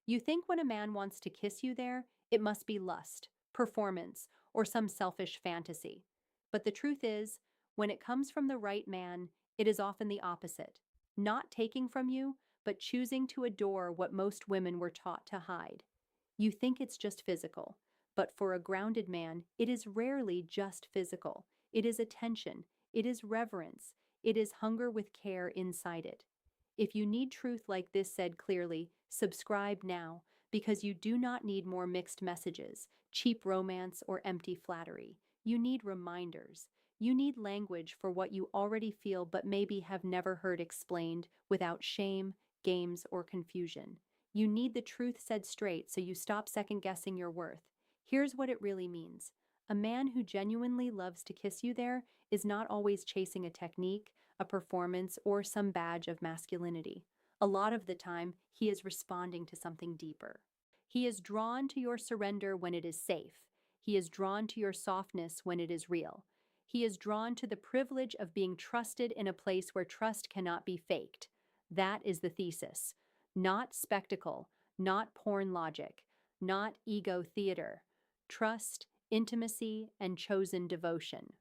You think when a man wants to kiss you there, it must be lust, performance, or some selfish fantasy. But the truth is, when it comes from the right man, it is often the opposite. Not taking from you, but choosing to adore what most women were taught to hide. You think it's just physical, but for a grounded man, it is rarely just physical. It is attention, it is reverence, it is hunger with care inside it. If you need truth like this said clearly, subscribe now, because you do not need more mixed messages, cheap romance, or empty flattery. You need reminders. You need language for what you already feel but maybe have never heard explained without shame, games, or confusion. You need the truth said straight so you stop second guessing your worth. Here's what it really means. A man who genuinely loves to kiss you there is not always chasing a technique, a performance, or some badge of masculinity. A lot of the time, he is responding to something deeper. He is drawn to your surrender when it is safe. He is drawn to your softness when it is real. He is drawn to the privilege of being trusted in a place where trust cannot be faked. That is the thesis. Not spectacle, not porn logic, not ego theater. Trust, intimacy, and chosen devotion.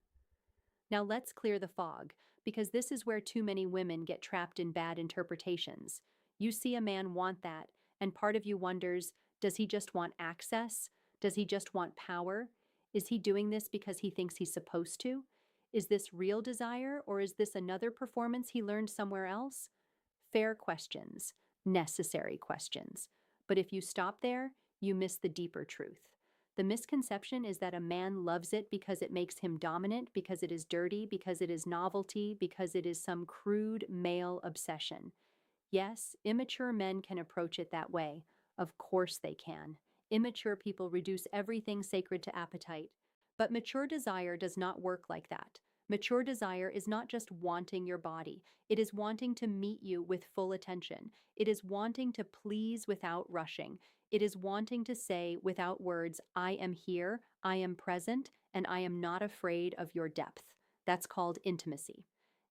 Now let's clear the fog, because this is where too many women get trapped in bad interpretations. You see a man want that, and part of you wonders, does he just want access? Does he just want power? Is he doing this because he thinks he's supposed to? Is this real desire, or is this another performance he learned somewhere else? Fair questions, necessary questions. But if you stop there, you miss the deeper truth. The misconception is that a man loves it because it makes him dominant, because it is dirty, because it is novelty, because it is some crude male obsession. Yes, immature men can approach it that way. Of course they can. Immature people reduce everything sacred to appetite. But mature desire does not work like that. Mature desire is not just wanting your body, it is wanting to meet you with full attention. It is wanting to please without rushing. It is wanting to say without words, I am here, I am present, and I am not afraid of your depth. That's called intimacy.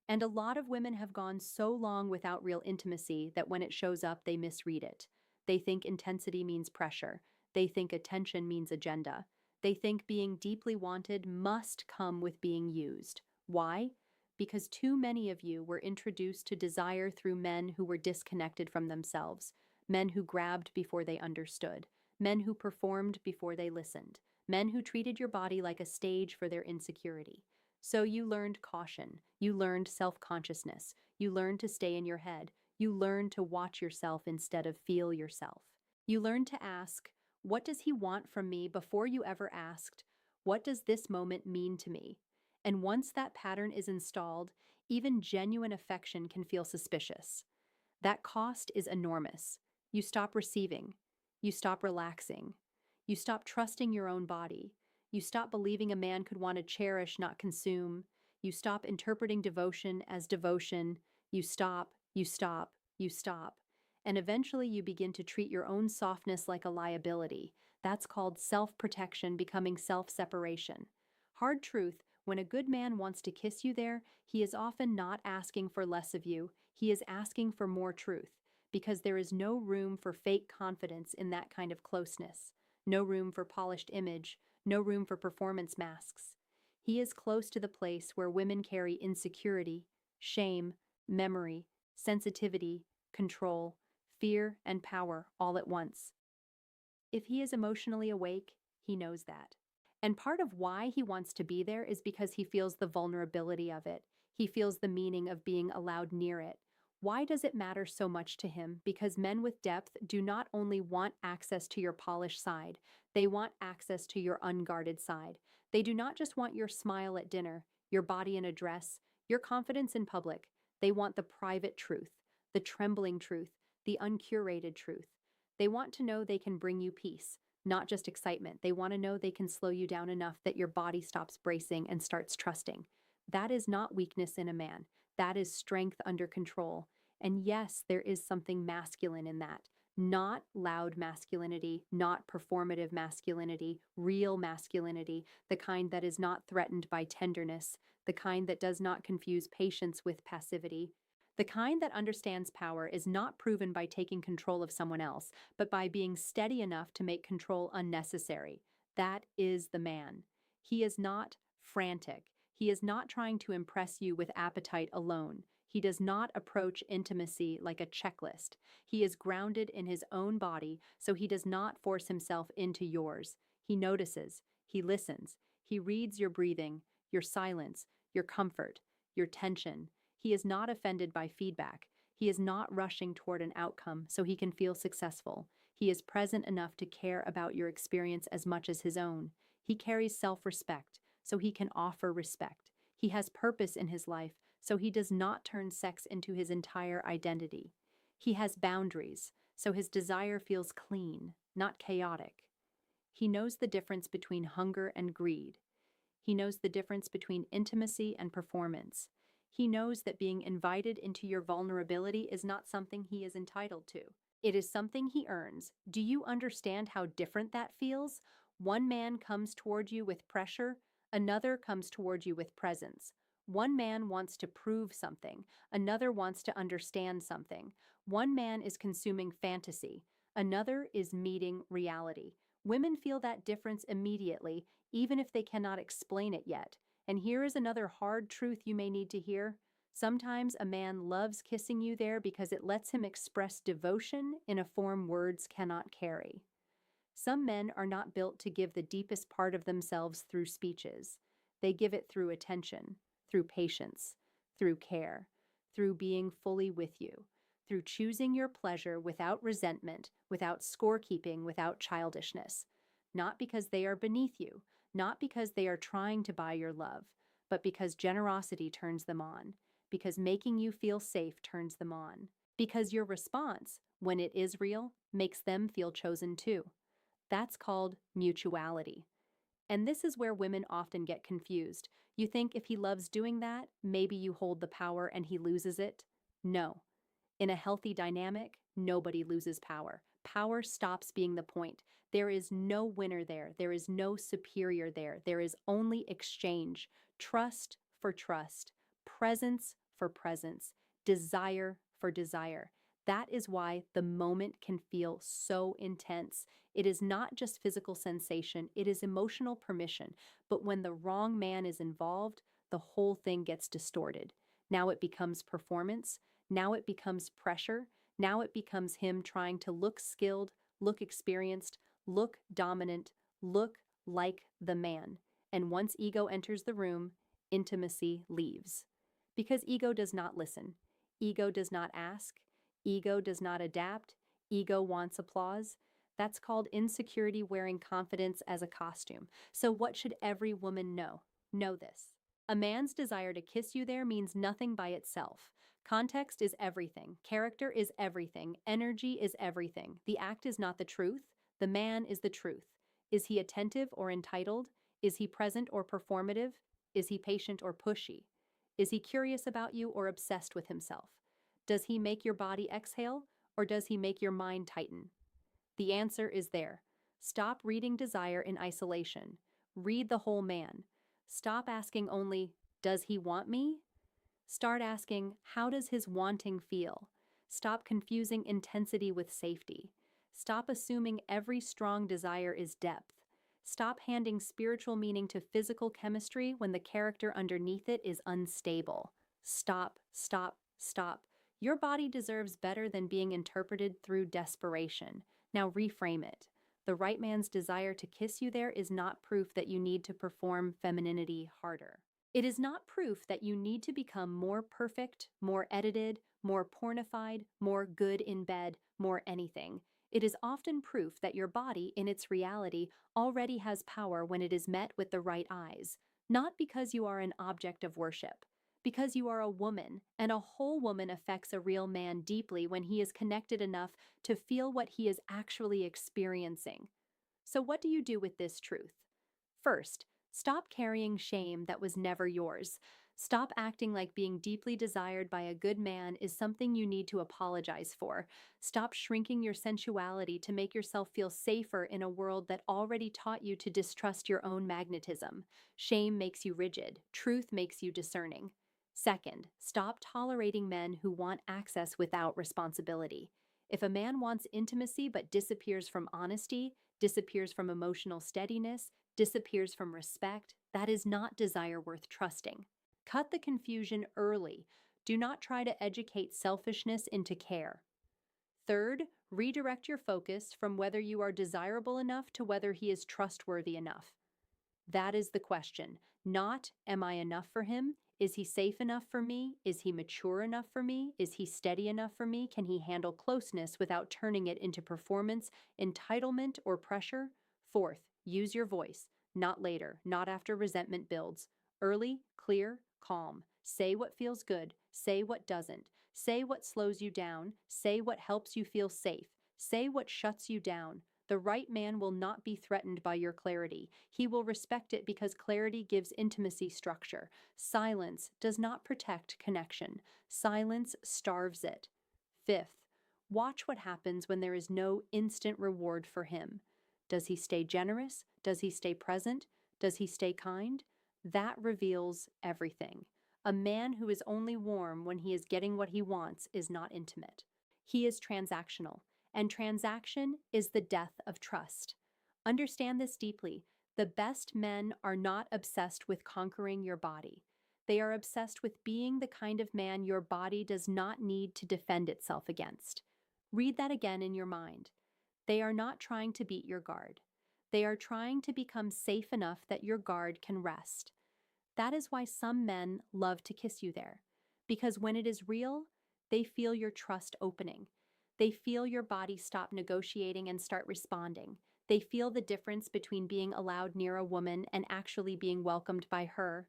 And a lot of women have gone so long without real intimacy that when it shows up, they misread it. They think intensity means pressure. They think attention means agenda. They think being deeply wanted must come with being used. Why? Because too many of you were introduced to desire through men who were disconnected from themselves, men who grabbed before they understood, men who performed before they listened, men who treated your body like a stage for their insecurity. So you learned caution, you learned self-consciousness, you learned to stay in your head, you learned to watch yourself instead of feel yourself. You learned to ask, what does he want from me before you ever asked, what does this moment mean to me? And once that pattern is installed, even genuine affection can feel suspicious. That cost is enormous. You stop receiving. You stop relaxing. You stop trusting your own body. You stop believing a man could want to cherish, not consume. You stop interpreting devotion as devotion. You stop. And eventually you begin to treat your own softness like a liability. That's called self-protection becoming self-separation. Hard truth, when a good man wants to kiss you there, he is often not asking for less of you, he is asking for more truth, because there is no room for fake confidence in that kind of closeness, no room for polished image, no room for performance masks. He is close to the place where women carry insecurity, shame, memory, sensitivity, control, fear, and power all at once. If he is emotionally awake, he knows that. And part of why he wants to be there is because he feels the vulnerability of it. He feels the meaning of being allowed near it. Why does it matter so much to him? Because men with depth do not only want access to your polished side, they want access to your unguarded side. They do not just want your smile at dinner, your body in a dress, your confidence in public. They want the private truth, the trembling truth, the uncurated truth. They want to know they can bring you peace, not just excitement. They want to know they can slow you down enough that your body stops bracing and starts trusting. That is not weakness in a man. That is strength under control. And yes, there is something masculine in that. Not loud masculinity, not performative masculinity, real masculinity, the kind that is not threatened by tenderness, the kind that does not confuse patience with passivity, The kind that understands power is not proven by taking control of someone else, but by being steady enough to make control unnecessary. That is the man. He is not frantic. He is not trying to impress you with appetite alone. He does not approach intimacy like a checklist. He is grounded in his own body, so he does not force himself into yours. He notices, he listens, he reads your breathing, your silence, your comfort, your tension. He is not offended by feedback. He is not rushing toward an outcome so he can feel successful. He is present enough to care about your experience as much as his own. He carries self-respect, so he can offer respect. He has purpose in his life, so he does not turn sex into his entire identity. He has boundaries, so his desire feels clean, not chaotic. He knows the difference between hunger and greed. He knows the difference between intimacy and performance. He knows that being invited into your vulnerability is not something he is entitled to. It is something he earns. Do you understand how different that feels? One man comes toward you with pressure, another comes toward you with presence. One man wants to prove something, another wants to understand something. One man is consuming fantasy, another is meeting reality. Women feel that difference immediately, even if they cannot explain it yet. And here is another hard truth you may need to hear. Sometimes a man loves kissing you there because it lets him express devotion in a form words cannot carry. Some men are not built to give the deepest part of themselves through speeches. They give it through attention, through patience, through care, through being fully with you, through choosing your pleasure without resentment, without scorekeeping, without childishness. Not because they are beneath you, not because they are trying to buy your love, but because generosity turns them on, because making you feel safe turns them on, because your response, when it is real, makes them feel chosen too. That's called mutuality. And this is where women often get confused. You think if he loves doing that, maybe you hold the power and he loses it? No. In a healthy dynamic, nobody loses power. Power stops being the point. There is no winner there. There is no superior there. There is only exchange. Trust for trust. Presence for presence. Desire for desire. That is why the moment can feel so intense. It is not just physical sensation, it is emotional permission. But when the wrong man is involved, the whole thing gets distorted. Now it becomes performance. Now it becomes pressure. Now it becomes him trying to look skilled, look experienced, look dominant, look like the man. And once ego enters the room, intimacy leaves. Because ego does not listen. Ego does not ask. Ego does not adapt. Ego wants applause. That's called insecurity wearing confidence as a costume. So what should every woman know? Know this. A man's desire to kiss you there means nothing by itself. Context is everything. Character is everything. Energy is everything. The act is not the truth. The man is the truth. Is he attentive or entitled? Is he present or performative? Is he patient or pushy? Is he curious about you or obsessed with himself? Does he make your body exhale or does he make your mind tighten? The answer is there. Stop reading desire in isolation. Read the whole man. Stop asking only, does he want me? Start asking, how does his wanting feel? Stop confusing intensity with safety. Stop assuming every strong desire is depth. Stop handing spiritual meaning to physical chemistry when the character underneath it is unstable. Stop, stop, stop. Your body deserves better than being interpreted through desperation. Now reframe it. The right man's desire to kiss you there is not proof that you need to perform femininity harder. It is not proof that you need to become more perfect, more edited, more pornified, more good in bed, more anything. It is often proof that your body, in its reality, already has power when it is met with the right eyes. Not because you are an object of worship. Because you are a woman, and a whole woman affects a real man deeply when he is connected enough to feel what he is actually experiencing. So what do you do with this truth? First, stop carrying shame that was never yours. Stop acting like being deeply desired by a good man is something you need to apologize for. Stop shrinking your sensuality to make yourself feel safer in a world that already taught you to distrust your own magnetism. Shame makes you rigid. Truth makes you discerning. Second, stop tolerating men who want access without responsibility. If a man wants intimacy but disappears from honesty, disappears from emotional steadiness, disappears from respect, that is not desire worth trusting. Cut the confusion early. Do not try to educate selfishness into care. Third, redirect your focus from whether you are desirable enough to whether he is trustworthy enough. That is the question. Not, am I enough for him? Is he safe enough for me? Is he mature enough for me? Is he steady enough for me? Can he handle closeness without turning it into performance, entitlement, or pressure? Fourth, use your voice. Not later, not after resentment builds. Early, clear, calm. Say what feels good. Say what doesn't. Say what slows you down. Say what helps you feel safe. Say what shuts you down. The right man will not be threatened by your clarity. He will respect it because clarity gives intimacy structure. Silence does not protect connection. Silence starves it. Fifth, watch what happens when there is no instant reward for him. Does he stay generous? Does he stay present? Does he stay kind? That reveals everything. A man who is only warm when he is getting what he wants is not intimate. He is transactional, and transaction is the death of trust. Understand this deeply. The best men are not obsessed with conquering your body. They are obsessed with being the kind of man your body does not need to defend itself against. Read that again in your mind. They are not trying to beat your guard. They are trying to become safe enough that your guard can rest. That is why some men love to kiss you there. Because when it is real, they feel your trust opening. They feel your body stop negotiating and start responding. They feel the difference between being allowed near a woman and actually being welcomed by her.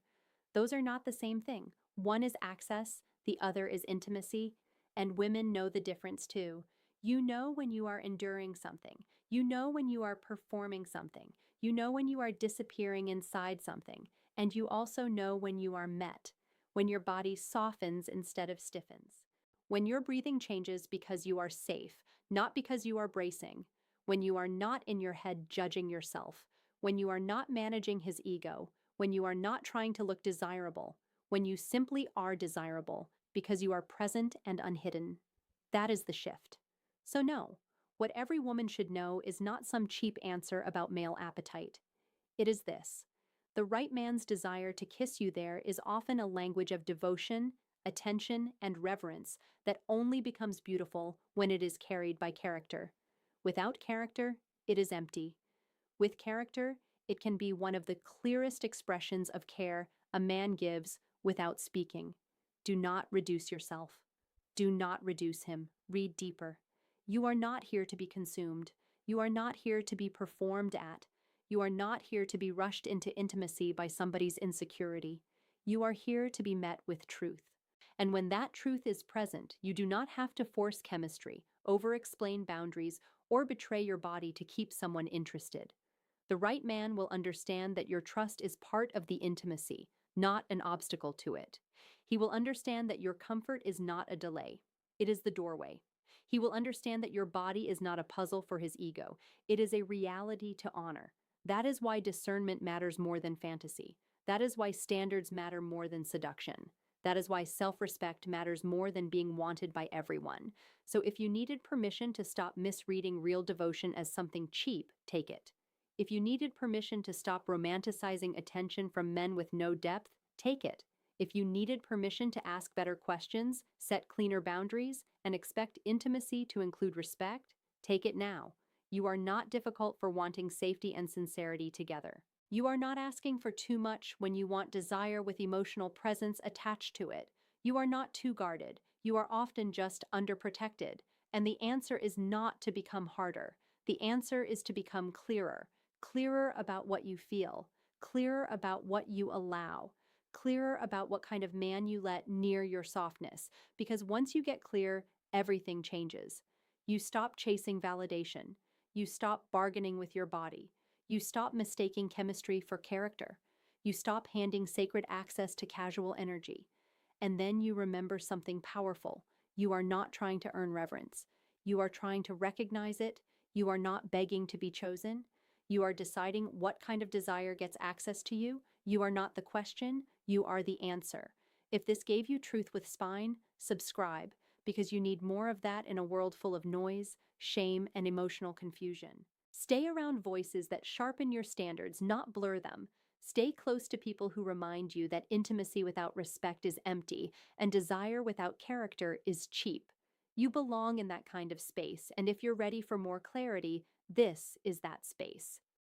Those are not the same thing. One is access, the other is intimacy, and women know the difference too. You know when you are enduring something. You know when you are performing something. You know when you are disappearing inside something. And you also know when you are met, when your body softens instead of stiffens. When your breathing changes because you are safe, not because you are bracing. When you are not in your head judging yourself. When you are not managing his ego. When you are not trying to look desirable. When you simply are desirable because you are present and unhidden. That is the shift. So no, what every woman should know is not some cheap answer about male appetite. It is this. The right man's desire to kiss you there is often a language of devotion, attention, and reverence that only becomes beautiful when it is carried by character. Without character, it is empty. With character, it can be one of the clearest expressions of care a man gives without speaking. Do not reduce yourself. Do not reduce him. Read deeper. You are not here to be consumed. You are not here to be performed at. You are not here to be rushed into intimacy by somebody's insecurity. You are here to be met with truth. And when that truth is present, you do not have to force chemistry, over-explain boundaries, or betray your body to keep someone interested. The right man will understand that your trust is part of the intimacy, not an obstacle to it. He will understand that your comfort is not a delay. It is the doorway. He will understand that your body is not a puzzle for his ego. It is a reality to honor. That is why discernment matters more than fantasy. That is why standards matter more than seduction. That is why self-respect matters more than being wanted by everyone. So if you needed permission to stop misreading real devotion as something cheap, take it. If you needed permission to stop romanticizing attention from men with no depth, take it. If you needed permission to ask better questions, set cleaner boundaries, and expect intimacy to include respect, take it now. You are not difficult for wanting safety and sincerity together. You are not asking for too much when you want desire with emotional presence attached to it. You are not too guarded. You are often just underprotected. And the answer is not to become harder. The answer is to become clearer. Clearer about what you feel. Clearer about what you allow. Clearer about what kind of man you let near your softness. Because once you get clear, everything changes. You stop chasing validation. You stop bargaining with your body. You stop mistaking chemistry for character. You stop handing sacred access to casual energy. And then you remember something powerful. You are not trying to earn reverence. You are trying to recognize it. You are not begging to be chosen. You are deciding what kind of desire gets access to you. You are not the question. You are the answer. If this gave you truth with spine, subscribe, because you need more of that in a world full of noise, shame, and emotional confusion. Stay around voices that sharpen your standards, not blur them. Stay close to people who remind you that intimacy without respect is empty and desire without character is cheap. You belong in that kind of space, and if you're ready for more clarity, this is that space.